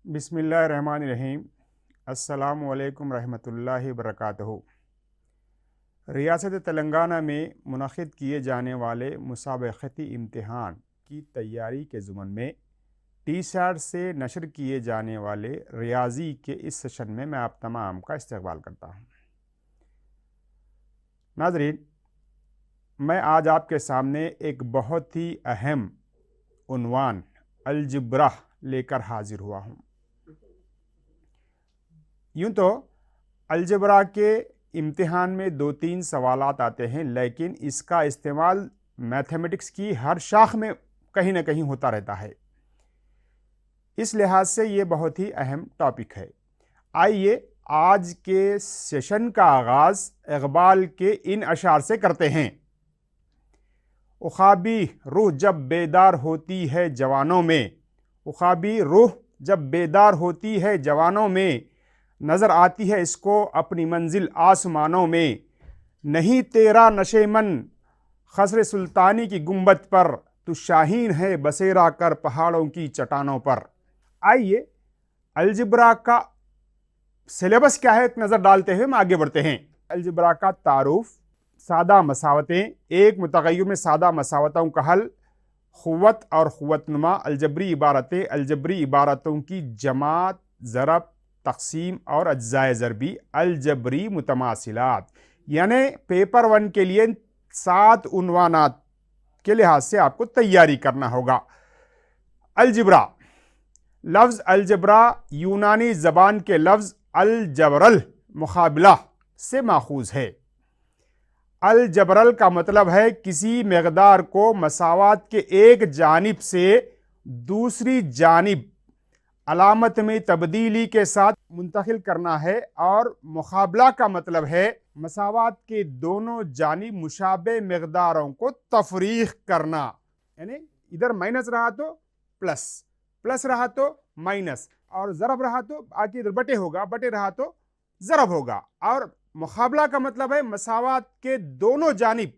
बिस्मिल्लाहिर्रहमानिर्रहीम। अस्सलामु अलैकुम रहमतुल्लाहि वबरकातुहू। रियासत तेलंगाना में मुनक़िद किए जाने वाले मुसाबक़ती इम्तिहान की तैयारी के ज़ुमन में टी-सैट से नशर किए जाने वाले रियाज़ी के इस सेशन में मैं आप तमाम का इस्तक़बाल करता हूँ। नाज़रीन, मैं आज आपके सामने एक बहुत ही अहम उन्वान अलजब्रा लेकर हाजिर हुआ हूँ। यूँ तो अलजब्रा के इम्तिहान में 2-3 सवालात आते हैं, लेकिन इसका इस्तेमाल मैथमेटिक्स की हर शाख में कहीं ना कहीं होता रहता है। इस लिहाज से ये बहुत ही अहम टॉपिक है। आइए आज के सेशन का आगाज़ इक़बाल के इन अशार से करते हैं। उख़ाबी रूह जब बेदार होती है जवानों में, उख़ाबी रूह जब बेदार होती है जवानों में, नज़र आती है इसको अपनी मंजिल आसमानों में। नहीं तेरा नशेमन खसर सुल्तानी की गुंबद पर, तू शाहीन है बसेरा कर पहाड़ों की चट्टानों पर। आइए अलजब्रा का सिलेबस क्या है एक नज़र डालते हुए हम आगे बढ़ते हैं। अलजब्रा का तारुफ, सादा मसावतें, एक मुतग़य्यर में सादा मसावतों का हल, ख़ुव्वत और ख़ुव्वतनुमा, अलजबरी इबारतें, अलजबरी इबारतों की जमात, ज़रब, तक़सीम और अज्ज़ाए ज़रबी, अलजबरी मुतमासिलात। यानी पेपर 1 के लिए 7 उन्वानात के लिहाज से आपको तैयारी करना होगा। अलजब्रा, लफ्ज़ अलजब्रा यूनानी ज़बान के लफ्ज़ अलजबरल मुक़ाबला से माखूज़ है। अलजबरल का मतलब है किसी मक़दार को मसावात के एक जानिब से दूसरी जानिब अलामत में तब्दीली के साथ मुंतकिल करना है, और मुक़ाबला का मतलब है मसावात के दोनों जानिब मुशाबे मक़दारों को तफरीक़ करना। यानी इधर माइनस रहा तो प्लस, प्लस रहा तो माइनस, और ज़रब रहा तो आगे इधर बटे होगा, बटे रहा तो ज़रब होगा। और मुक़ाबला का मतलब है मसावात के दोनों जानिब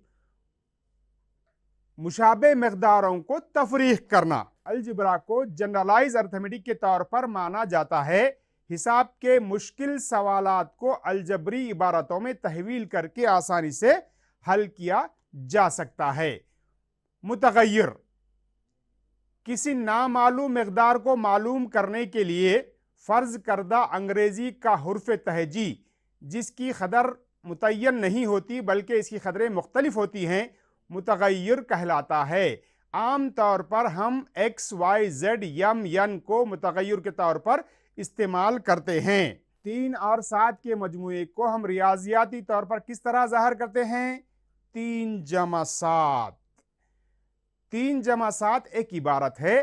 मुशाबे मक़दारों को तफरीक़ करना। अलजब्रा को जनरलाइज अर्थमेटिक के तौर पर माना जाता है। हिसाब के मुश्किल सवालात को अलजबरी इबारतों में तहवील करके आसानी से हल किया जा सकता है। मुतग़य्यर, किसी नामालूम मक़दार को मालूम करने के लिए फ़र्ज़ करदा अंग्रेज़ी का हुर्फ़ तहजी, जिसकी क़दर मुतय्यन नहीं होती बल्कि इसकी क़दरें मुख्तलिफ होती हैं, मुतग़य्यर कहलाता है। आम तौर पर हम एक्स, वाई, जेड, यम, यन को मुतग़य्यर के तौर पर इस्तेमाल करते हैं। 3 और 7 के मजमूए को हम रियाजियाती तौर पर किस तरह ज़ाहिर करते हैं? 3 जमा 7। 3 जमा 7 एक इबारत है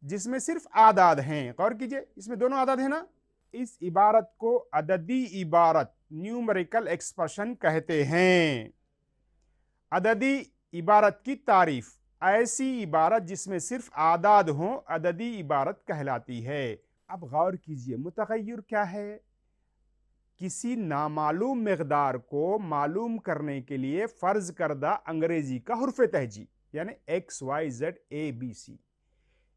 जिसमें सिर्फ आदाद हैं। गौर कीजिए, इसमें दोनों आदाद है ना। इस इबारत को अददी इबारत, न्यूमेरिकल एक्सप्रेशन कहते हैं। अददी इबारत की तारीफ, ऐसी इबारत जिसमें सिर्फ आदाद हों अददी इबारत कहलाती है। अब गौर कीजिए, मुतग़य्यर क्या है? किसी नामालूम मक़दार को मालूम करने के लिए फ़र्ज़ करदा अंग्रेज़ी का हुर्फ़ तहजी, यानी एक्स, वाई, जेड, ए, बी, सी,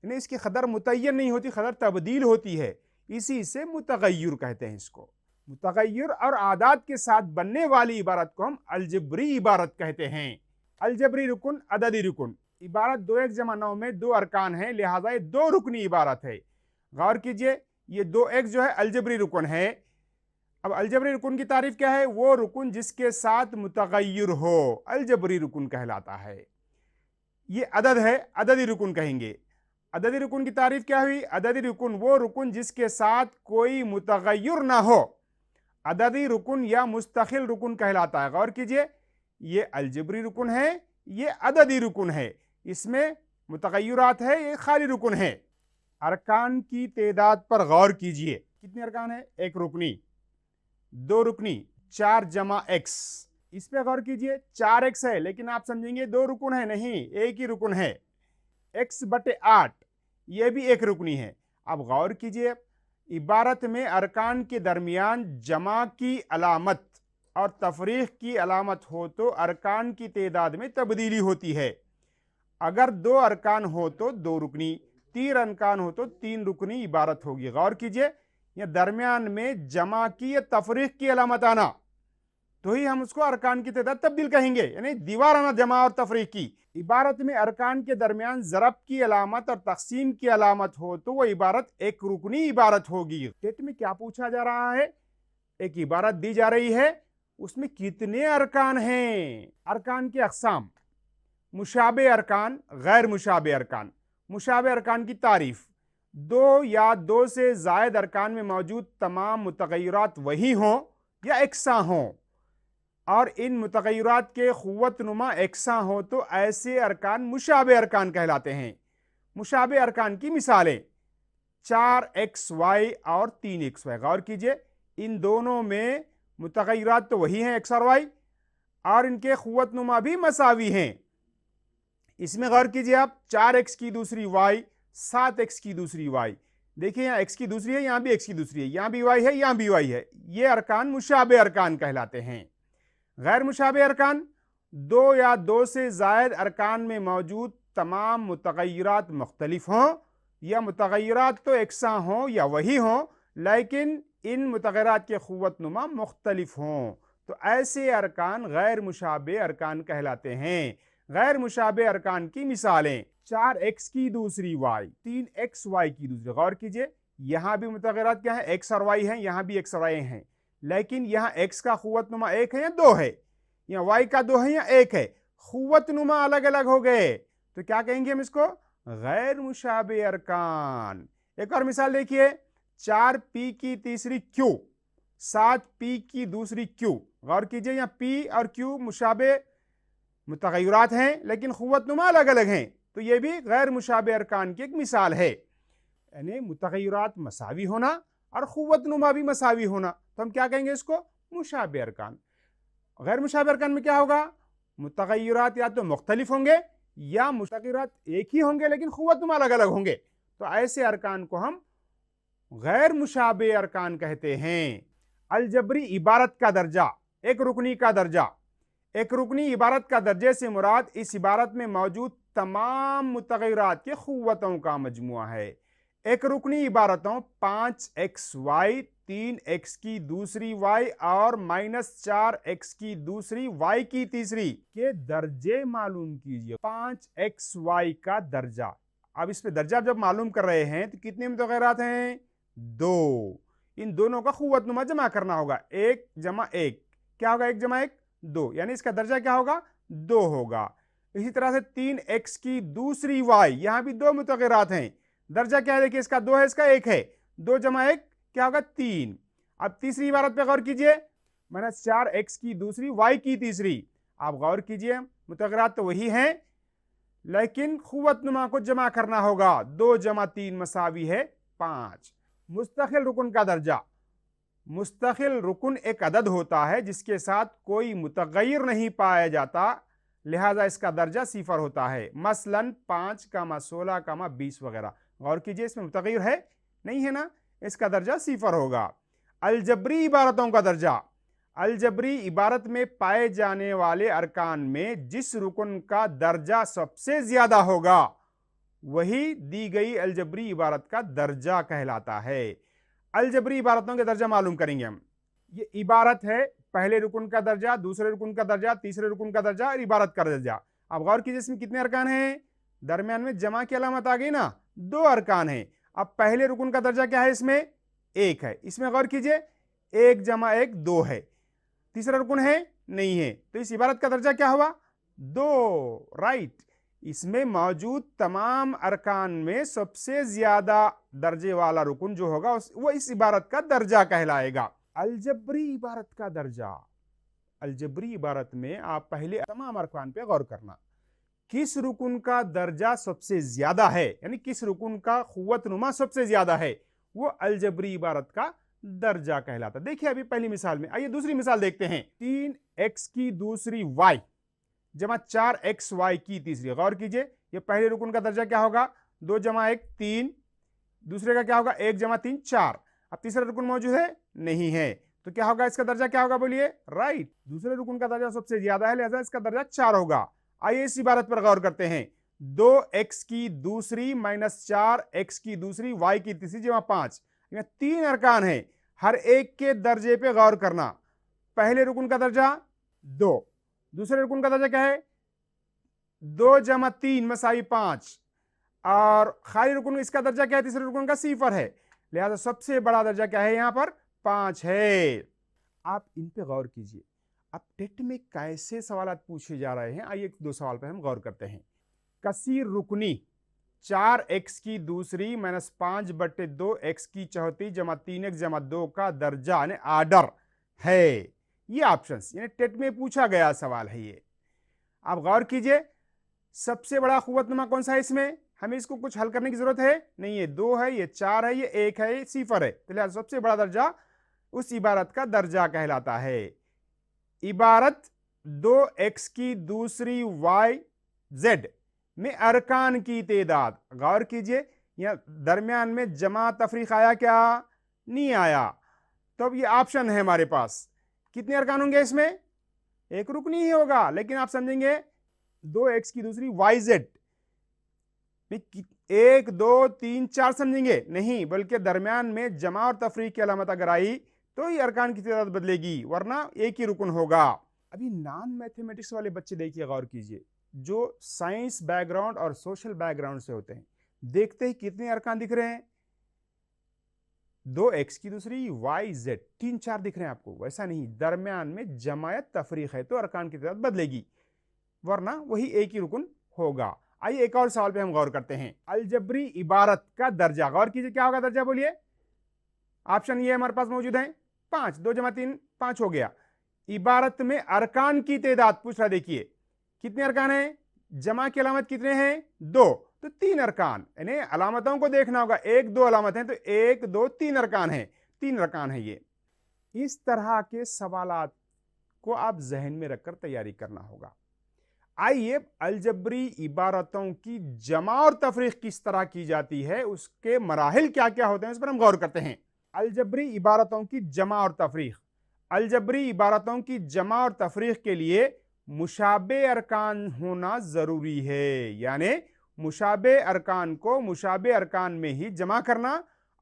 यानी इसकी क़दर मुतय्यन नहीं होती, क़दर तब्दील होती है, इसी से मुतग़य्यर कहते हैं इसको। मुतग़य्यर और आदाद के साथ बनने वाली इबारत को हम अलजबरी इबारत कहते हैं। अलजबरी रुकन, अददी रुकन। इबारत 2x जमा 9 में 2 अरकान है, लिहाजा ये 2 रुकनी इबारत है। गौर कीजिए, ये 2x जो है अलजबरी रुकन है। अब अलजबरी रुकन की तारीफ क्या है? वो रुकन जिसके साथ मुतग़य्यर हो अलजबरी रुकन कहलाता है। ये अदद है, अददी रुकन कहेंगे। अददी रुकन की तारीफ क्या हुई? अददी रुकन वो रुकन जिसके साथ कोई मुतग़य्यर ना हो, अददी रुकन या मुस्तक़िल रुकन कहलाता है। गौर कीजिए, ये अलजबरी रुकन है, ये अददी रुकन है, इसमें मुतग़य्यरात है, ये खाली रुकन है। अरकान की तादाद पर गौर कीजिए, कितने अरकान है? 1 रुकनी, 2 रुकनी, 4 जमा एक्स। इस पे गौर कीजिए, 4x है, लेकिन आप समझेंगे 2 रुकन है, नहीं, एक ही रुकन है। x बटे 8, यह भी 1 रुकनी है। अब गौर कीजिए, इबारत में अरकान के दरमियान जमा की अलामत और तफरीक़ की अलामत हो तो अरकान की तादाद में तब्दीली होती है। अगर 2 अरकान हो तो 2 रुकनी, तीन अरकान हो तो तीन रुकनी इबारत होगी। गौर कीजिए, यह दरमियान में जमा की या तफरीक की अलामत आना तो ही हम उसको अरकान की तादाद तब्दील कहेंगे, यानी दीवार आना जमा और तफरीक की। इबारत में अरकान के दरमियान ज़रब की अलामत और तकसीम की अलामत हो तो वह इबारत एक रुकनी इबारत होगी। टेट में क्या पूछा जा रहा है, एक इबारत दी जा रही है, उसमें कितने अरकान हैं। अरकान के अक़साम, मुशाबे अरकान, गैर मुशाबे अरकान। मुशाबे अरकान की तारीफ, दो या दो से ज़ायद अरकान में मौजूद तमाम मुतग़य्यरात वही हों या एकसा हों और इन मुतग़य्यरात के क़ुव्वत नुमा एकसा हो तो ऐसे अरकान मुशाबे अरकान कहलाते हैं। मुशाबे अरकान की मिसालें 4xy और 3xy। गौर कीजिए, इन दोनों में मुतग़य्यरात तो वही हैं x और y और इनके क़ुव्वत नुमा भी मसावी हैं। इसमें गौर कीजिए आप, 4x की दूसरी y, 7x की दूसरी y। देखिए यहाँ x की दूसरी है, यहाँ भी x की दूसरी है, यहाँ भी y है, यहाँ भी y है। ये अरकान मुशाबे अरकान कहलाते हैं। गैर मुशाबे अरकान, दो या दो से ज़ायद अरकान में मौजूद तमाम मुतग़य्यरात मुख्तलिफ हों या मुतग़य्यरात तो एकसा हों या वही हों लेकिन इन मुतग़य्यरात के क़ुव्वत नुमा मुख्तलिफ हों तो ऐसे अरकान गैर मुशाबे अरकान कहलाते हैं। गैर मुशाबे अरकान की मिसालें 4x की दूसरी y, 3xy की दूसरी। गौर कीजिए, यहाँ भी मुतग़य्यरात क्या है, x और y हैं, यहाँ भी x और y हैं, लेकिन यहाँ x का क़ुव्वत नुमा एक है या दो है, यहाँ y का दो है या एक है, क़ुव्वत नुमा अलग अलग हो गए तो क्या कहेंगे हम इसको, गैर मुशाबे अरकान। एक और मिसाल देखिए, 4p की तीसरी q, 7p की दूसरी q। गौर कीजिए, यहाँ p और q मुशाबे मुतग़य्यरात हैं लेकिन क़ुव्वत नुमा अलग अलग हैं तो यह भी गैर मुशाबे अरकान की एक मिसाल है। यानी मुतग़य्यरात मसावी होना और क़ुव्वत नुमा भी मसावी होना तो हम क्या कहेंगे इसको, मुशाबे अरकान। गैर मुशाबे अरकान में क्या होगा, मुतग़य्यरात या तो मुख्तलिफ होंगे या मुतग़य्यरात एक ही होंगे लेकिन क़ुव्वत नुमा अलग अलग होंगे तो ऐसे अरकान को हम गैर मुशाबे अरकान कहते हैं। अलजबरी इबारत का दर्जा, एक रुकनी का दर्जा। एक रुकनी इबारत का दर्जे से मुराद इस इबारत में मौजूद तमाम मुतग़य्यरात के क़ुव्वतों का मजमुआ है। एक रुकनी इबारतों 5xy, 3x की दूसरी y और -4x की दूसरी y की तीसरी के दर्जे मालूम कीजिए। 5xy का दर्जा, अब इस पे दर्जा जब मालूम कर रहे हैं तो कितने मुतग़य्यरात हैं, दो। इन दोनों का क़ुव्वत नुमा जमा करना होगा, 1 जमा 1 क्या होगा, 1 जमा 1 2, यानी इसका दर्जा क्या होगा, 2 होगा। इसी तरह से 3x की दूसरी y, यहां भी दो मुतग़य्यरात हैं, दर्जा क्या है, देखिए इसका 2 है, इसका 1 है, 2 जमा 1 क्या होगा, 3। अब तीसरी इबारत पे गौर कीजिए, -4x की दूसरी y की तीसरी। आप गौर कीजिए, मुतग़य्यरात तो वही हैं लेकिन क़ुव्वत नुमा को जमा करना होगा, 2 जमा 3 मसावी है 5। मुस्तक़िल रुकन का दर्जा, मुस्तक़िल रुकन एक अदद होता है जिसके साथ कोई मुतग़य्यर नहीं पाया जाता, लिहाजा इसका दर्जा सिफर होता है। मसलन 5, 16, 20 वगैरह। गौर कीजिए, इसमें मुतग़य्यर है नहीं है ना, इसका दर्जा सिफर होगा। अलजबरी इबारतों का दर्जा, अलजबरी इबारत में पाए जाने वाले अरकान में जिस रुकन का दर्जा सबसे ज्यादा होगा वही दी गई अलजबरी इबारत का दर्जा कहलाता है। अलजबरी इबारतों के दर्जा मालूम करेंगे हम। ये इबारत है, पहले रुकन का दर्जा, दूसरे रुकन का दर्जा, तीसरे रुकन का दर्जा और इबारत का दर्जा। अब गौर कीजिए, इसमें कितने अरकान हैं, दरमियान में जमा की अलामत आ गई ना, 2 अरकान हैं। अब पहले रुकन का दर्जा क्या है, इसमें 1 है, इसमें गौर कीजिए 1 जमा 1 2 है, तीसरा रुकन है नहीं है तो इस इबारत का दर्जा क्या हुआ, 2, राइट। इसमें मौजूद तमाम अरकान में सबसे ज्यादा दर्जे वाला रुकन जो होगा वो इस इबारत का दर्जा कहलाएगा। अलजबरी इबारत का दर्जा, अलजबरी इबारत में आप पहले तमाम अरकान पे गौर करना, किस रुकन का दर्जा सबसे ज्यादा है, यानी किस रुकन का क़ुव्वत नुमा सबसे ज्यादा है, वो अलजबरी इबारत का दर्जा कहलाता। देखिए अभी पहली मिसाल में, आइए दूसरी मिसाल देखते हैं। 3x की दूसरी y जमा 4xy की तीसरी। गौर कीजिए, ये पहले रुकन का दर्जा क्या होगा, 2 जमा 1 3, दूसरे का क्या होगा 1 जमा 3 4। अब तीसरा रुकन मौजूद है नहीं है तो क्या होगा, इसका दर्जा क्या होगा, बोलिए, राइट। दूसरे रुकन का दर्जा सबसे ज्यादा है लिहाजा इसका दर्जा 4 होगा। आइए इस इबारत पर गौर करते हैं। 2x की दूसरी माइनस 4x की दूसरी y की तीसरी जमा 5। यहाँ 3 अरकान है, हर एक के दर्जे पे गौर करना। पहले रुकन का दर्जा 2, दूसरे रुकन का दर्जा क्या है 2 जमा 3 मसाई 5, और खाली रुकन इसका दर्जा क्या है तीसरे रुकन का 0 है, लिहाजा सबसे बड़ा दर्जा क्या है यहां पर 5 है। आप इन पे गौर कीजिए। अब टेट में कैसे सवाल पूछे जा रहे हैं, आइए 2 सवाल पर हम गौर करते हैं। कसीर रुकनी 4x की दूसरी माइनस 5/2x की चौथी जमा 3x जमा 2 का दर्जा यानी आर्डर है। ये ऑप्शंस यानी टेट में पूछा गया सवाल है ये। आप गौर कीजिए, सबसे बड़ा कुव्वतनुमा कौन सा है इसमें, हमें इसको कुछ हल करने की जरूरत है नहीं, ये 2 है, ये 4 है, ये 1 है, ये 0 है, तो लिहाजा सबसे बड़ा दर्जा उस इबारत का दर्जा कहलाता है। इबारत 2x की दूसरी y z में अरकान की तेदाद, गौर कीजिए यहां दरमियान में जमा तफरीक आया क्या, नहीं आया, तो अब ये ऑप्शन है हमारे पास। कितने अरकान होंगे इसमें, एक रुकनी ही होगा, लेकिन आप समझेंगे 2x की दूसरी yz 1 2 3 4 समझेंगे नहीं, बल्कि दरमियान में जमा और तफरीक की अलामत अगर आई तो ये अरकान की तादाद बदलेगी, वरना एक ही रुकन होगा। अभी नॉन मैथमेटिक्स वाले बच्चे देखिए, गौर कीजिए, जो साइंस बैकग्राउंड और सोशल बैकग्राउंड से होते हैं, देखते ही कितने अरकान दिख रहे हैं, 2x की दूसरी yz 3 4 दिख रहे हैं आपको, वैसा नहीं, दरमियान में जमायत तफरीक है तो अरकान की तादाद बदलेगी, वरना वही एक ही रुकन होगा। आइए एक और सवाल पे हम गौर करते हैं। अलजबरी इबारत का दर्जा, गौर कीजिए क्या होगा दर्जा, बोलिए। ऑप्शन ये हमारे पास मौजूद है 5, 2 जमा 3 5 हो गया। इबारत में अरकान की तादाद पूछ रहा, देखिए कितने अरकान हैं, जमा की अलामत कितने हैं 2, तो 3 अरकान, यानी अलामतों को देखना होगा, 1 2 अलामत हैं तो 1 2 3 अरकान हैं, 3 अरकान है ये। इस तरह के सवालात को आप जहन में रखकर तैयारी करना होगा। आइए अलजबरी इबारतों की जमा और तफरीक किस तरह की जाती है, उसके मराहिल क्या क्या होते हैं, उस पर हम गौर करते हैं। अलजबरी इबारतों की जमा और तफरीक, अलजबरी इबारतों की जमा और तफरीक के लिए मुशाबे अरकान होना जरूरी है, यानी मुशाबे अरकान को मुशाबे अरकान में ही जमा करना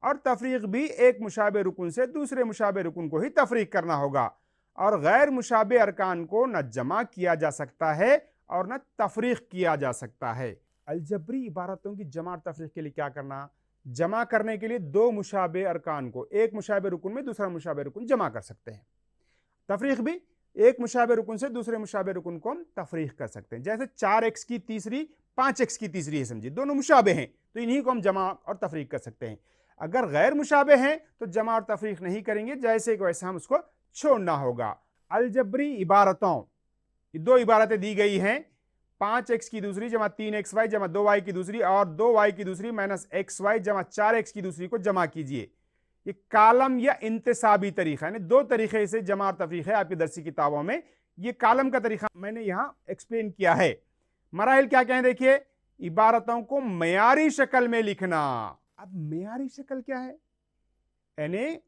और तफरीक भी एक मुशाबे रुकन से दूसरे मुशाबे रुकन को ही तफरीक करना होगा, और गैर मुशाबे अरकान को न जमा किया जा सकता है और न तफरीक किया जा सकता है। अलजबरी इबारतों की जमा और तफरीक के लिए क्या करना, जमा करने के लिए 2 मुशाबे अरकान को एक मुशाबे रुकन में दूसरा मुशाबे रुकन जमा कर सकते हैं, तफरीक भी एक मुशाबे रुकन से दूसरे मुशाबे रुकन को हम तफरीक कर सकते हैं। जैसे 4x की तीसरी 5x की तीसरी है, समझिए दोनों मुशाबे हैं तो इन्हीं को हम जमा और तफरीक कर सकते हैं। अगर गैर मुशाबे हैं तो जमा और तफरीक नहीं करेंगे, जैसे कि वैसे हम उसको छोड़ना होगा। अलजबरी इबारतों, 2 इबारतें दी गई हैं, 5x की दूसरी जमा 3xy जमा 2y की दूसरी और 2y की दूसरी माइनस xy जमा 4x की दूसरी को जमा कीजिए। ये कालम या इंतसाबी तरीका, यानी 2 तरीके से जमा और तफरीक है आपकी दरसी किताबों में। ये कालम का तरीका मैंने यहां एक्सप्लेन किया है। मराहिल क्या कहें, देखिए इबारतों को मयारी शक्ल में लिखना। अब मयारी शक्ल क्या है, यानी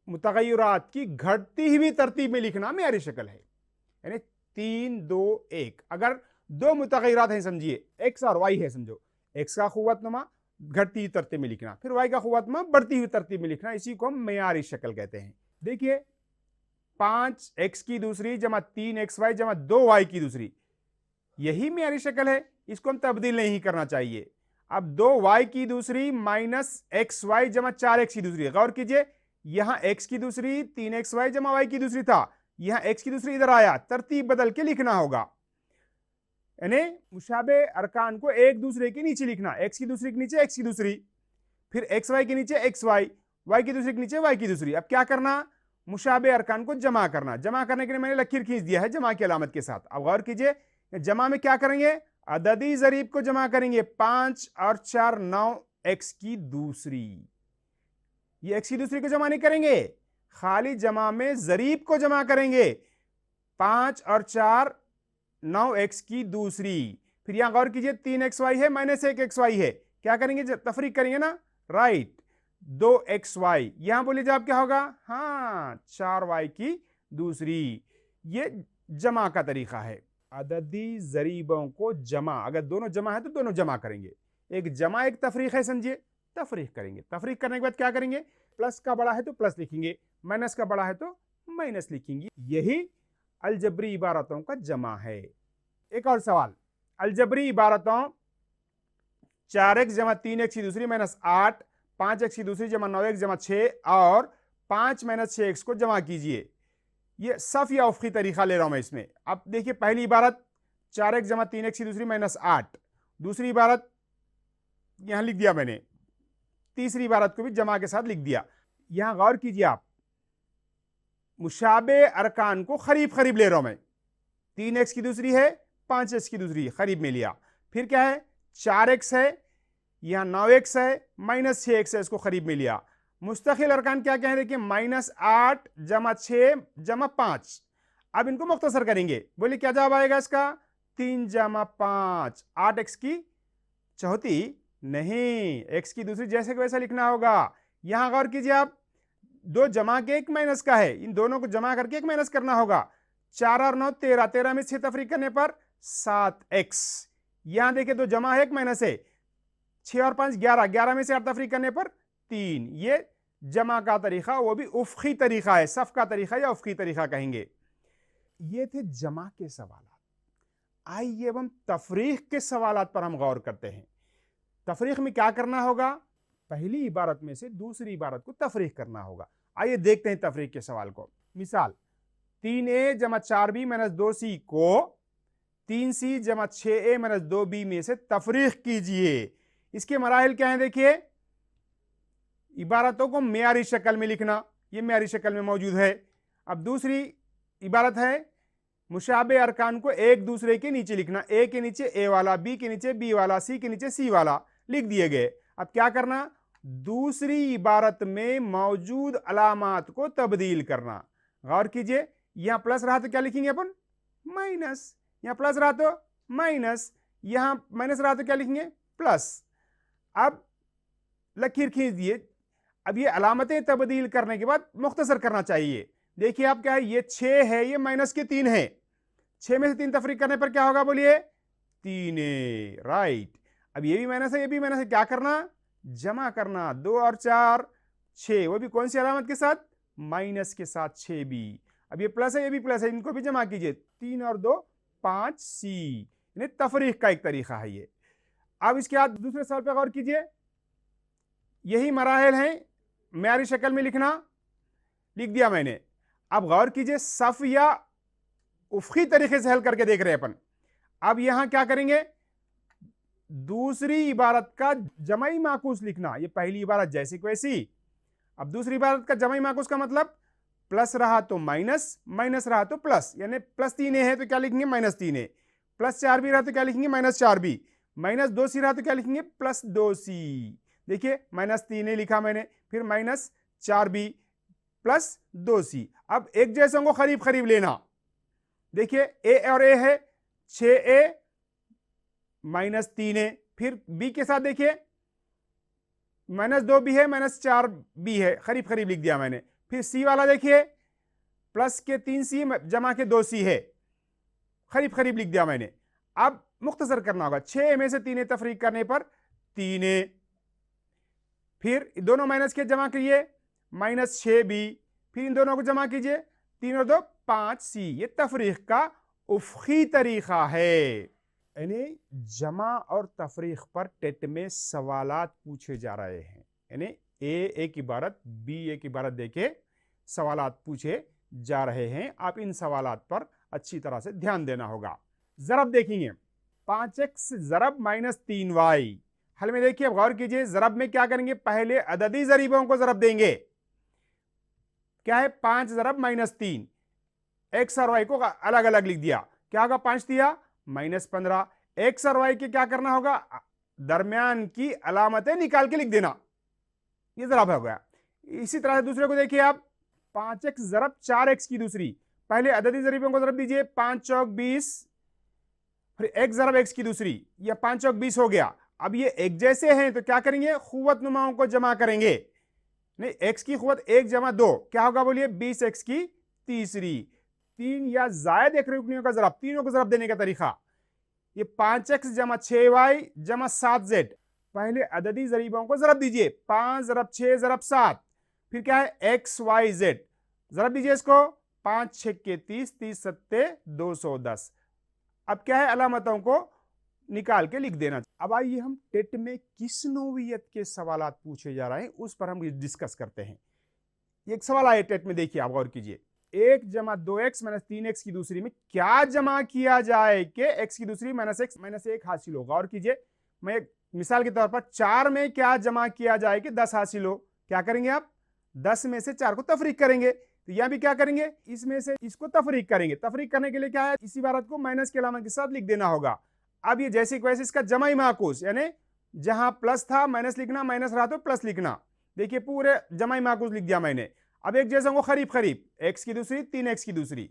मुतगय्यरात की घटती हुई तरतीब में लिखना मयारी शक्ल है, यानी 3 2 1। अगर 2 मुतगय्यरात हैं, समझिए x और y है, समझो x का खुव्वतनुमा घटती हुई तरतीब में लिखना, फिर y का खुव्वतनुमा बढ़ती हुई तरतीब में लिखना, इसी को हम मयारी शक्ल कहते हैं। देखिए 5x की दूसरी जमा 3xy जमा 2y की दूसरी, यही मयारी शक्ल है, इसको हम तब्दील नहीं करना चाहिए। अब 2y की दूसरी माइनस xy जमा 4x की दूसरी, गौर कीजिए यहां x की दूसरी 3xy जमा y की दूसरी था, यहां x की दूसरी इधर आया, तरतीब बदल के लिखना होगा, यानी मुशाबे अरकान को एक दूसरे के नीचे लिखना, x की दूसरी के नीचे x की दूसरी, फिर xy के नीचे xy, y की दूसरी के नीचे y की दूसरी। अब क्या करना, मुशाबे अरकान को जमा करना। जमा करने के लिए मैंने लकीर खींच दिया है जमा की अलामत के साथ। अब गौर कीजिए जमा में क्या करेंगे, अददी जरीब को जमा करेंगे, 5 और 4 9 x की दूसरी, ये x की दूसरी को जमा नहीं करेंगे, खाली जमा में जरीब को जमा करेंगे, 5 और 4 9x की दूसरी। फिर यहां गौर कीजिए 3xy है माइनस 1xy है, क्या करेंगे तफरीक करेंगे ना, राइट 2xy, यहां बोलिए जवाब क्या होगा, हाँ 4y की दूसरी। ये जमा का तरीका है। अददी ज़रीबों को जमा, अगर दोनों जमा है तो दोनों जमा करेंगे, एक जमा एक तफरीक है, समझिए, तफरीक करेंगे। तफरीक करने के बाद क्या करेंगे, प्लस का बड़ा है तो प्लस लिखेंगे, माइनस का बड़ा है तो माइनस लिखेंगे। यही अलजबरी इबारतों का जमा है। एक और सवाल, अलजबरी इबारतों 4x जमा 3x की दूसरी माइनस 8, 5x की दूसरी जमा 9x जमा 6 और 5 माइनस 6x को जमा कीजिए। ये सफ या उफ़क़ी तरीका ले रहा हूं मैं इसमें। अब देखिए, पहली इबारत 4x जमा 3x की दूसरी माइनस 8, दूसरी इबारत यहां लिख दिया मैंने, तीसरी इबारत को भी जमा के साथ लिख दिया। यहां गौर कीजिए आप, मुशाबे अरकान को करीब करीब ले रहा हूं मैं। 3x की दूसरी है, 5x की दूसरी करीब में लिया, फिर क्या है 4x है, यहां 9x है, माइनस 6x है, इसको करीब में लिया। मुस्तकिल अरकान क्या क्या है, देखिए माइनस 8 जमा 6 जमा 5। अब इनको मुख्तसर करेंगे, बोले क्या जवाब आएगा इसका, 3 जमा 5, 8x की चौथी नहीं, x की दूसरी जैसे कि वैसा लिखना होगा। यहां गौर कीजिए आप, दो जमा के एक माइनस का है, इन दोनों को जमा करके एक माइनस करना होगा। 4 और 9 13, 13 में 6 तफरीक करने पर 7x। यहां देखिए दो जमा है एक माइनस है, 6 और 5 11, 11 में से 8 तफरीक करने पर 3। ये जमा का तरीका, वो भी उफ़क़ी तरीका है, सफ का तरीका या उफ़क़ी तरीका कहेंगे। ये थे जमा के सवाल। आइए अब हम तफरीक के सवालात पर हम गौर करते हैं। तफरीक में क्या करना होगा, पहली इबारत में से दूसरी इबारत को तफरीक करना होगा। आइए देखते हैं तफरीक के सवाल को। मिसाल, 3a जमा 4b माइनस 2c को 3c जमा 6a माइनस 2b में से तफरीक कीजिए। इसके मराहिल क्या है, देखिए, इबारतों को मेयारी शक्ल में लिखना, ये मेयारी शक्ल में मौजूद है। अब दूसरी इबारत है मुशाबे अरकान को एक दूसरे के नीचे लिखना, ए के नीचे ए वाला, बी के नीचे बी वाला, सी के नीचे सी वाला लिख दिए गए। अब क्या करना, दूसरी इबारत में मौजूद अलामात को तब्दील करना। गौर कीजिए, यहां प्लस रहा तो क्या लिखेंगे अपन, माइनस, यहां प्लस रहा तो माइनस, यहां माइनस रहा तो क्या लिखेंगे, प्लस। अब लकीर खींच दिए। अब ये अलामतें तब्दील करने के बाद मुख्तसर करना चाहिए। देखिए आप क्या है, ये 6 है, ये माइनस के 3 है, 6 में से 3 तफरीक करने पर क्या होगा, बोलिए 3a, राइट। अब ये भी माइनस है, ये भी माइनस है, क्या करना, जमा करना, 2 और 4 6, वो भी कौन सी अलामत के साथ, माइनस के साथ 6b। अब ये प्लस है, ये भी प्लस है, इनको भी जमा कीजिए, 3 और 2 5c। यानी तफरीक का एक तरीका है ये। अब इसके बाद दूसरे सवाल पर गौर कीजिए, यही मराहिल हैं, मेयारी शक्ल में लिखना, लिख दिया मैंने। अब गौर कीजिए, सफ या उफ़क़ी तरीके से हल करके देख रहे हैं अपन। अब यहां क्या करेंगे, दूसरी इबारत का जमाई माकूस लिखना, ये पहली इबारत जैसी को वैसी। अब दूसरी इबारत का जमाई माकूस का मतलब, प्लस रहा तो माइनस, माइनस रहा तो प्लस, यानी प्लस 3a है तो क्या लिखेंगे, माइनस 3a, प्लस 4b रहा तो क्या लिखेंगे, माइनस 4b, माइनस 2c रहा तो क्या लिखेंगे, प्लस 2c। देखिए माइनस 3a लिखा मैंने, फिर माइनस 4b प्लस 2c। अब एक जैसों को करीब करीब लेना। देखिए a और a है, 6a माइनस 3a, फिर b के साथ देखिए माइनस 2b है, माइनस 4b है, करीब करीब लिख दिया मैंने। फिर c वाला देखिए, प्लस के 3c जमा के 2c है, करीब करीब लिख दिया मैंने। अब मुख्तसर करना होगा, 6 में से 3a तफरीक करने पर 3a, फिर दोनों माइनस के जमा करिए, माइनस 6b, फिर इन दोनों को जमा कीजिए, 3 और 2 5c। ये तफरीक का उफ़क़ी तरीका है। यानी जमा और तफरीक पर टेट में सवालात पूछे जा रहे हैं। यानी ए एक इबारत, बी एक इबारत देके सवालात पूछे जा रहे हैं। आप इन सवालात पर अच्छी तरह से ध्यान देना होगा। ज़रब देखेंगे, 5x ज़रब माइनस 3y। हल में देखिए, गौर कीजिए, ज़रब में क्या करेंगे, पहले अददी ज़रीबों को ज़रब देंगे। क्या है, 5 ज़रब माइनस 3, x और y को अलग अलग लिख दिया, क्या होगा, 5 दिया माइनस 15। x और y के क्या करना होगा, दरमियान की अलामतें निकाल के लिख देना, ये ज़रब हो गया। इसी तरह से दूसरे को देखिए आप, 5x ज़रब 4x की दूसरी, पहले अददी ज़रीबों को ज़रब दीजिए, 5 चौक 20, फिर x ज़रब x की दूसरी, यह 5 चौक 20 हो गया। अब ये एक जैसे हैं तो क्या करेंगे, खुवत नुमाओं को जमा करेंगे। नहीं, x की खुवत 1 जमा 2 क्या होगा, बोलिए 20x की तीसरी, तीन या जायद एक रुकनियों का ज़रब, तीनों को ज़रब देने का तरीका, ये 5x जमा 6y जमा 7z, पहले अददी ज़रीबों को ज़रब दीजिए, 5 ज़रब 6 ज़रब 7, फिर क्या है x y z, ज़रब दीजिए इसको, 5 6 के 30, 30 सत्ते 210। अब क्या है, अलामतों को निकाल के लिख देना। अब आइए हम टेट में किस नौइयत के सवालात पूछे जा रहे हैं उस पर हम डिस्कस करते हैं। एक सवाल आए टेट में, देखिए आप गौर कीजिए, 1 जमा 2x माइनस 3x की दूसरी में क्या जमा किया जाए कि x की दूसरी माइनस x माइनस 1 हासिल हो। गौर कीजिए, मैं एक मिसाल के तौर पर 4 में क्या जमा किया जाए कि 10 हासिल हो। क्या करेंगे आप, 10 में से 4 को तफरीक करेंगे, तो यहां भी क्या करेंगे, इसमें से इसको तफरीक करेंगे। तफरीक करने के लिए क्या है, इस इबारत को माइनस के अलामत के साथ लिख देना होगा। अब ये जैसे वैसे इसका जमाई माकूस, यानी जहां प्लस था माइनस लिखना, माइनस रहा तो प्लस लिखना। देखिए पूरे जमाई माकूस लिख दिया मैंने। अब एक जैसा को करीब करीब, x की दूसरी 3x की दूसरी,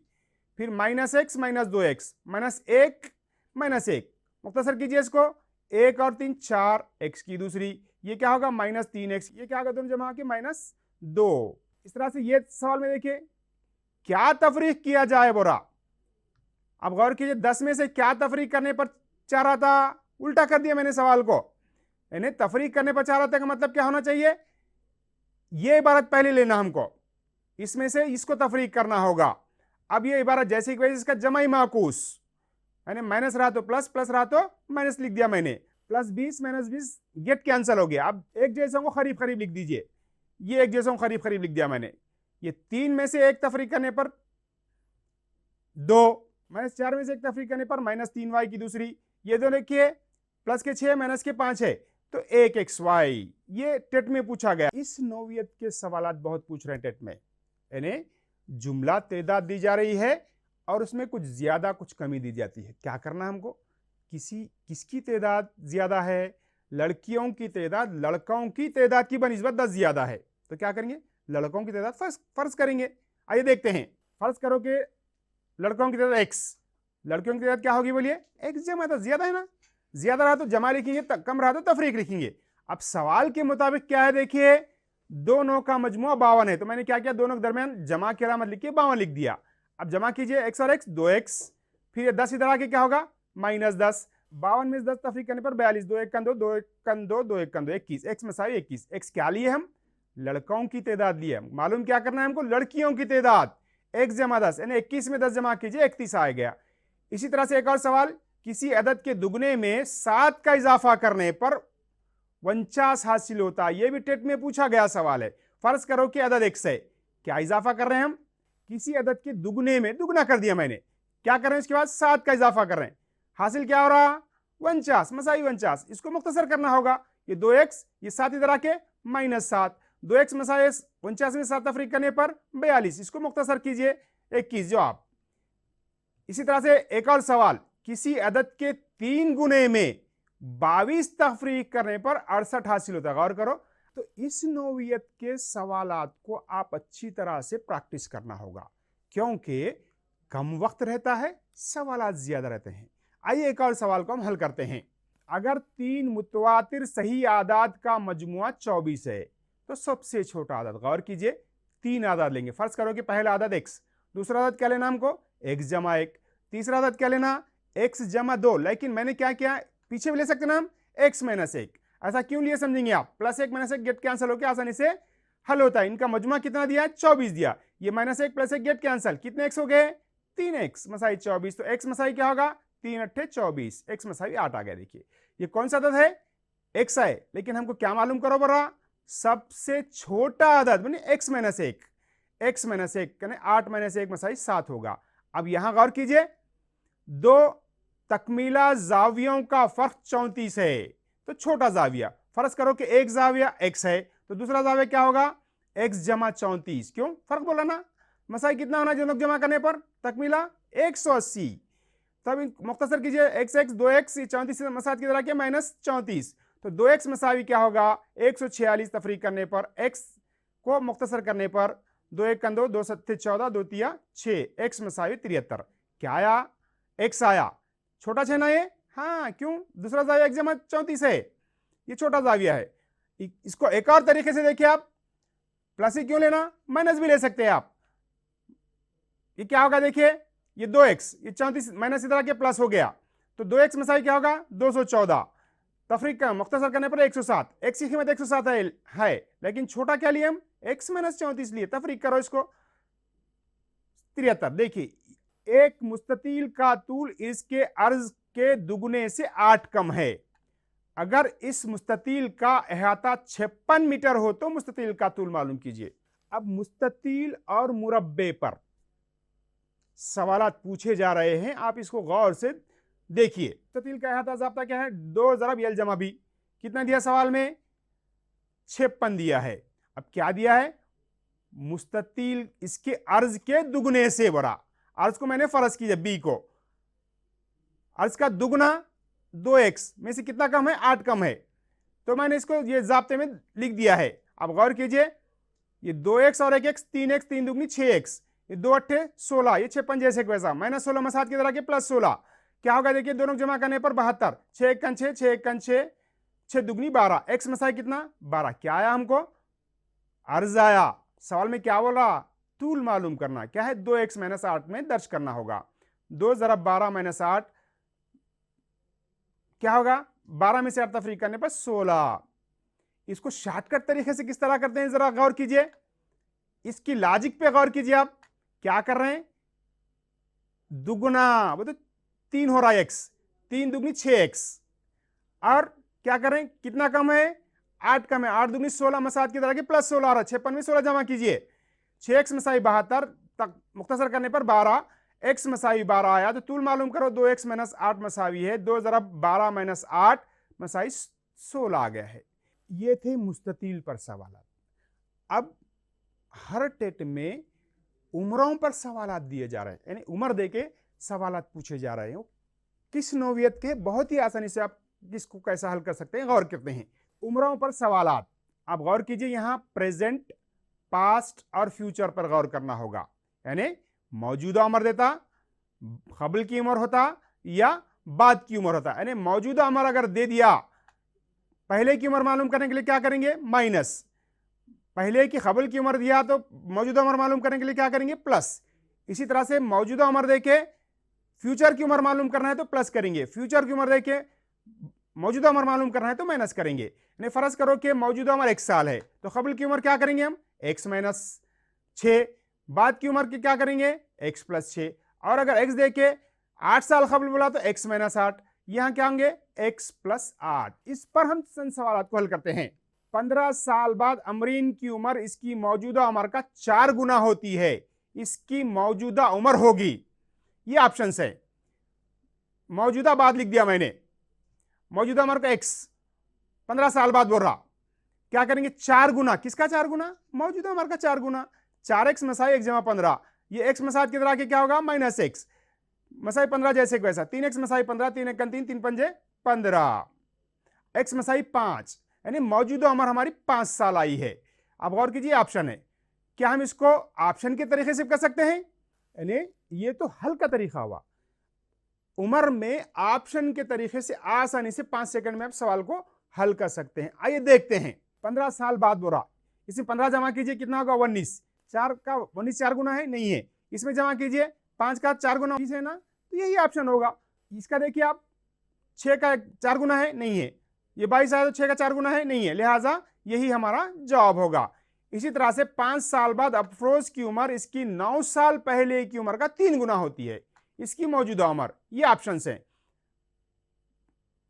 फिर minus x minus 2x minus 1 minus 1, मुख्तसर कीजिए इसको, 1 और 3 4, x की दूसरी, ये क्या होगा माइनस 3x, ये क्या होगा दोनों जमा के माइनस 2। इस तरह से ये सवाल में देखिए क्या तफरीक किया जाए बोरा। अब गौर कीजिए, 10 में से क्या तफरीक करने पर 4 आता, उल्टा कर दिया मैंने सवाल को, यानी तफरीक करने पर 4 आता का मतलब क्या होना चाहिए, ये इबारत पहले लेना हमको, इसमें से इसको तफरीक करना होगा। अब ये इबारत जैसे कि इसका जमाई माकूस, यानी माइनस रहा तो प्लस, प्लस रहा तो माइनस लिख दिया मैंने, प्लस 20 माइनस 20 गेट कैंसिल हो गया। अब एक जैसा को करीब करीब लिख दीजिए, ये एक जैसा को करीब करीब लिख दिया मैंने। ये 3 में से एक तफरीक करने पर 2, माइनस 4 में से एक तफरीक करने पर माइनस 3y की दूसरी, ये दोनों लिखिए, प्लस के 6 माइनस के 5 है तो 1xy। ये टेट में पूछा गया। इस नौइयत के सवालात बहुत पूछ रहे हैं टेट में, यानी जुमला तेदाद दी जा रही है और उसमें कुछ ज्यादा कुछ कमी दी जाती है। क्या करना है हमको, किसकी तादाद ज्यादा है, लड़कियों की तादाद लड़कों की तादाद की बनिस्बत 10 ज्यादा है, तो क्या करेंगे, लड़कों की तादाद फर्ज करेंगे। आइए देखते हैं, फर्ज करो कि लड़कों की तादाद x, लड़कियों की तादाद क्या होगी बोलिए, x जमा 10, ज्यादा है ना, ज्यादा रहा तो जमा लिखेंगे, कम रहा तो तफरीक लिखेंगे। अब सवाल के मुताबिक क्या है, देखिए दोनों का मजमुआ 52 है, तो मैंने क्या किया, दोनों के दरमियान जमा की अलामत लिख के 52 लिख दिया। अब जमा कीजिए x और x, 2x, फिर 10 इधर आके क्या होगा माइनस 10, 52 में 10 तफरीक करने पर 42, 2 1 2, 2 1 2, 2 1 2, 21, x मसावी 21। x क्या लिए हम, लड़कों की तादाद लिए, मालूम क्या करना है हमको, लड़कियों की तादाद, x जमा 10, यानी 21 में 10 जमा कीजिए 31 आ गया। इसी तरह से एक और सवाल, किसी अदद के दुगने में 7 का इजाफा करने पर 49 हासिल होता है, यह भी टेट में पूछा गया सवाल है। फर्ज करो कि अदद x है, क्या इजाफा कर रहे हैं हम, किसी अदद के दुगने में, दुगना कर दिया मैंने, क्या कर रहे हैं इसके बाद 7 का इजाफा कर रहे हैं, हासिल क्या हो रहा 49 मसाई 49, इसको मुख्तसर करना होगा, ये 2x, ये 7 इधर आके माइनस 7, 2x मसाई 49 में 7 तफरीक करने पर 42, इसको मुख्तसर कीजिए 21 जवाब। इसी तरह से एक और सवाल, किसी अदद के 3 गुने में 22 तफरीक करने पर 68 हासिल होता है। गौर करो, तो इस नौइयत के सवालात को आप अच्छी तरह से प्रैक्टिस करना होगा, क्योंकि कम वक्त रहता है, सवालात ज्यादा रहते हैं। आइए एक और सवाल को हम हल करते हैं। अगर 3 मुतवातिर सही आदाद का मजमुआ 24 है तो सबसे छोटा आदद, गौर कीजिए 3 आदाद लेंगे। फर्ज करो कि पहला आदद x, दूसरा आदद क्या लेना हमको, x जमा 1, तीसरा आदद क्या लेना, x जमा 2, लेकिन मैंने क्या किया, पीछे भी ले सकते ना हम x माइनस 1, ऐसा क्यों लिए समझेंगे आप, प्लस 1 माइनस 1 गेट कैंसिल होकर आसानी से हल होता है। इनका मजमुआ कितना दिया है, 24 दिया, ये माइनस 1 प्लस 1 गेट कैंसिल, कितने x हो गए, 3x मसाई 24, तो x मसाई क्या होगा, 3 अट्ठे 24, x मसाई 8 आ गया। देखिए ये कौन सा अदद है, x है, लेकिन हमको क्या मालूम करो बरा, सबसे छोटा अदद माने x माइनस 1, x माइनस 1 यानी 8 माइनस 1 मसाई 7 होगा। अब यहां गौर कीजिए, 2 तकमीला जावियों का फर्क 34 है, तो छोटा जाविया, फर्ज करो कि एक जाविया x है तो दूसरा जाविया क्या होगा, x जमा 34, क्यों फर्क बोला ना, मसाई कितना होना जो जमा करने पर, तकमीला 180। तब मुख्तसर कीजिए x 2x 34 मसाद की तरह के माइनस 34, तो 2x मसावी क्या होगा 146 तफरीक करने पर, x को मुख्तसर करने पर 2 1 2, 2 7 14, 2 3 6, x मसावी 73। क्या आया, x आया, छोटा छह ना ये, हाँ क्यों, दूसरा जाविया x जमा 34 है, ये छोटा जाविया है। इसको एक और तरीके से देखिए आप, प्लस ही क्यों लेना, माइनस भी ले सकते हैं आप, ये क्या होगा देखिए, ये 2x, ये 34 माइनस इधर आके प्लस हो गया, तो 2x मसाई क्या होगा 214, तफरीक का मुख्तसर करने पर 107, x की कीमत 107 है, लेकिन छोटा क्या लिए हम, x माइनस 34 लिए, तफरीक करो इसको 73। देखिए एक मुस्ततील का तूल इसके अर्ज के दुगने से 8 कम है। अगर इस मुस्ततील का अहाता 56 मीटर हो तो मुस्ततील का तूल मालूम कीजिए। अब मुस्ततील और मुरब्बे पर सवालात पूछे जा रहे हैं, आप इसको गौर से देखिए। मुस्ततील का अहाता ज़ाब्ता क्या है, 2 ज़रब यल जमा बी, कितना दिया सवाल में 56 दिया है। अब क्या दिया है, मुस्ततील इसके अर्ज के दुगने से बड़ा, अर्ज को मैंने फर्ज किया बी को, अर्ज का दुगना 2x में से कितना कम है 8 कम है, तो मैंने इसको ये ज़ाब्ते में लिख दिया है। अब गौर कीजिए, ये 2x और 1x 3x, 3 दुगनी 6x, ये 2 अट्ठे 16, ये 56 जैसे वैसा, माइनस 16 मसाद की तरह के प्लस 16, क्या होगा देखिए दोनों जमा करने पर 72, 6 1 6, 6 1 6, 6 दुगनी 12, x मसाई कितना 12, क्या आया हमको अर्ज आया। सवाल में क्या बोला, तूल मालूम करना, क्या है 2x माइनस 8 में दर्ज करना होगा। 2 ज़रब 12 माइनस 8 क्या होगा, 12 में से 8 तफरीक करने पर 16। इसको शॉर्टकट तरीके से किस तरह करते हैं जरा गौर कीजिए, इसकी लॉजिक पे गौर कीजिए। आप क्या कर रहे हैं, दुगुना वो तो 3 हो रहा है x, 3 दुगनी 6x, और क्या कर रहे हैं कितना कम है 8 कम है, 8 दुगनी 16 मसाद की तरह के प्लस 16 आ रहा है, 56 में 16 जमा कीजिए, 6x मसाई 72 तक मुख्तसर करने पर 12, x मसाई 12 आया, तो तूल मालूम करो 2x माइनस 8 मसावी है, 2 ज़रब 12 माइनस 8 मसाई 16 आ गया है। ये थे मुस्ततील पर सवाल। अब हर टेट में उम्रों पर सवाल दिए जा रहे हैं, यानी उम्र दे के सवाल पूछे जा रहे हैं, किस नौवियत के, बहुत ही आसानी से आप किसको कैसा हल कर सकते हैं गौर करते हैं। उम्रों पर सवालात, आप गौर कीजिए, यहां प्रेजेंट, पास्ट और फ्यूचर पर गौर करना होगा, यानी मौजूदा उम्र देता, कबल की उम्र होता या बाद की उम्र होता। यानी मौजूदा उम्र अगर दे दिया, पहले की उम्र मालूम करने के लिए क्या करेंगे माइनस, पहले की कबल की उम्र दिया तो मौजूदा उम्र मालूम करने के लिए क्या करेंगे प्लस। इसी तरह से मौजूदा उम्र देके फ्यूचर की उम्र मालूम करना है तो प्लस करेंगे, फ्यूचर की उम्र देके मौजूदा उम्र मालूम करना है तो माइनस करेंगे। यानी फर्ज करो कि मौजूदा उम्र 1 साल है तो कबल की उम्र क्या करेंगे हम x माइनस 6, बाद की उम्र की क्या करेंगे x प्लस 6, और अगर x दे के 8 साल कबल बोला तो x माइनस 8, यहां क्या होंगे x प्लस 8। इस पर हम सवाल को हल करते हैं। 15 साल बाद अमरीन की उम्र इसकी मौजूदा उम्र का 4 गुना होती है, इसकी मौजूदा उम्र होगी, ये ऑप्शन है। मौजूदा बाद लिख दिया मैंने, मौजूदा उम्र का x 15 साल बाद बोल रहा, क्या करेंगे 4 गुना, किसका 4 गुना मौजूदा उम्र का 4 गुना, 4x मसाई 1 जमा 15, ये x मसाई की तरह के क्या होगा माइनस x मसाई 15 जैसे वैसा, 3x मसाई 15, 3 1 3, 3 पंजे 15, x मसाई 5, यानी मौजूदा उम्र हमारी 5 साल आई है। अब गौर कीजिए ऑप्शन है, क्या हम इसको ऑप्शन के तरीके से कर सकते हैं, यानी ये तो हल का तरीका हुआ, उम्र में ऑप्शन के तरीके से आसानी से 5 सेकंड में आप सवाल को हल कर सकते हैं। आइए देखते हैं। 15 साल बाद बोला, इसमें 15 जमा कीजिए कितना होगा 19, 4 का 19 4 गुना है नहीं है, इसमें जमा कीजिए 5 का 4 गुना 20 है ना, तो यही ऑप्शन होगा। इसका देखिए आप 6 का 4 गुना है नहीं है, ये 22 आया तो 6 का 4 गुना है नहीं है, लिहाजा यही हमारा जवाब होगा। इसी तरह से 5 साल बाद अफरोज की उम्र इसकी 9 साल पहले की उम्र का 3 गुना होती है, इसकी मौजूदा उम्र, ये ऑप्शन है।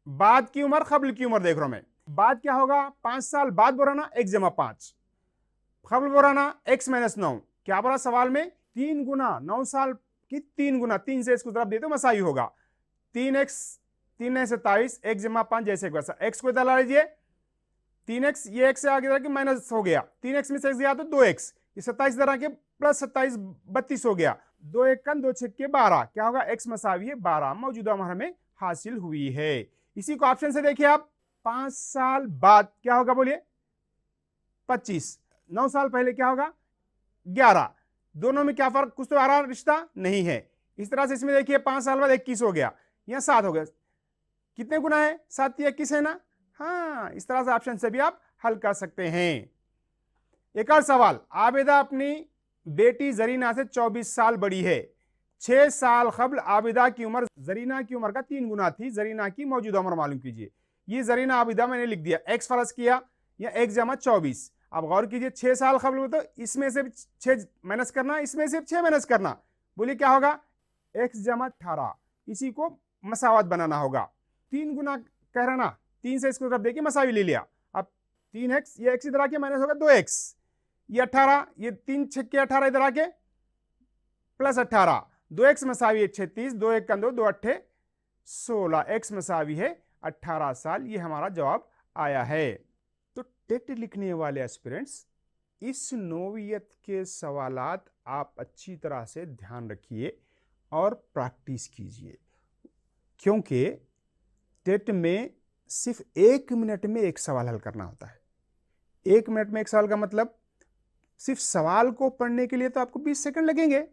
बाद की उम्र कबल की उम्र देख रहा हूं मैं, बाद क्या होगा 5 साल बाद बोराना 1 जमा 5, कबल बोराना x माइनस 9, क्या बोला सवाल में 3 गुना, 9 साल की 3 गुना, 3 से इसको तरफ देते तो मसाई होगा, 3x 3 9 27, 1 जमा 5 जैसे वैसा, x को इधर ला लीजिए, 3x ये x से आगे जाके माइनस हो गया, 3x में से x गया तो 2x, ये 27 इधर आके प्लस 27 32 हो गया, 2 1 का 2 6 के 12, क्या होगा x मसावी है 12, मौजूदा उम्र हमें हासिल हुई है। इसी को ऑप्शन से देखिए आप, 5 साल बाद क्या होगा बोलिए 25, 9 साल पहले क्या होगा 11, दोनों में क्या फर्क, कुछ तो आ रहा रिश्ता नहीं है। इस तरह से इसमें देखिए 5 साल बाद 21 हो गया, यहां 7 हो गया, कितने गुना है 7 21 है ना, हाँ इस तरह से ऑप्शन से भी आप हल कर सकते हैं। एक और सवाल, आबिदा अपनी बेटी जरीना से 24 साल बड़ी है। 6 साल कबल आबिदा की उम्र जरीना की उम्र का 3 गुना थी। जरीना की मौजूदा उम्र मालूम कीजिए। ये जरीना आबिदा मैंने लिख दिया, एक्स फर्ज किया, या एक्स जमा 24। अब गौर कीजिए 6 साल कबल, तो इसमें से 6 माइनस करना, इसमें से 6 माइनस करना, बोलिए क्या होगा, एक्स जमा 18। इसी को मसावत बनाना होगा। 3 गुना कह रहा ना, 3 से इसको तरफ देखिए मसावी ले लिया। अब 3x, ये x इधर आके माइनस होगा 2x, ये 18, ये 3 छक्के 18 इधर आके प्लस 18, 2x मसावी है 36, 2 1 का 2, 2 8 16, x मसावी है 18 साल। ये हमारा जवाब आया है। तो टेट लिखने वाले एस्पिरेंट्स, इस नौवियत के सवालात आप अच्छी तरह से ध्यान रखिए और प्रैक्टिस कीजिए, क्योंकि टेट में सिर्फ 1 मिनट में एक सवाल हल करना होता है। 1 मिनट में एक सवाल का मतलब, सिर्फ सवाल को पढ़ने के लिए तो आपको 20 सेकंड लगेंगे,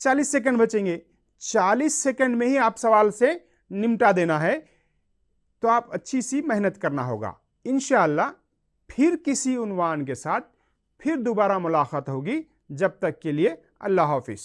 40 सेकंड बचेंगे। 40 सेकंड में ही आप सवाल से निपटा देना है। तो आप अच्छी सी मेहनत करना होगा। इंशाअल्लाह फिर किसी उन्वान के साथ फिर दोबारा मुलाकात होगी। जब तक के लिए अल्लाह हाफिज।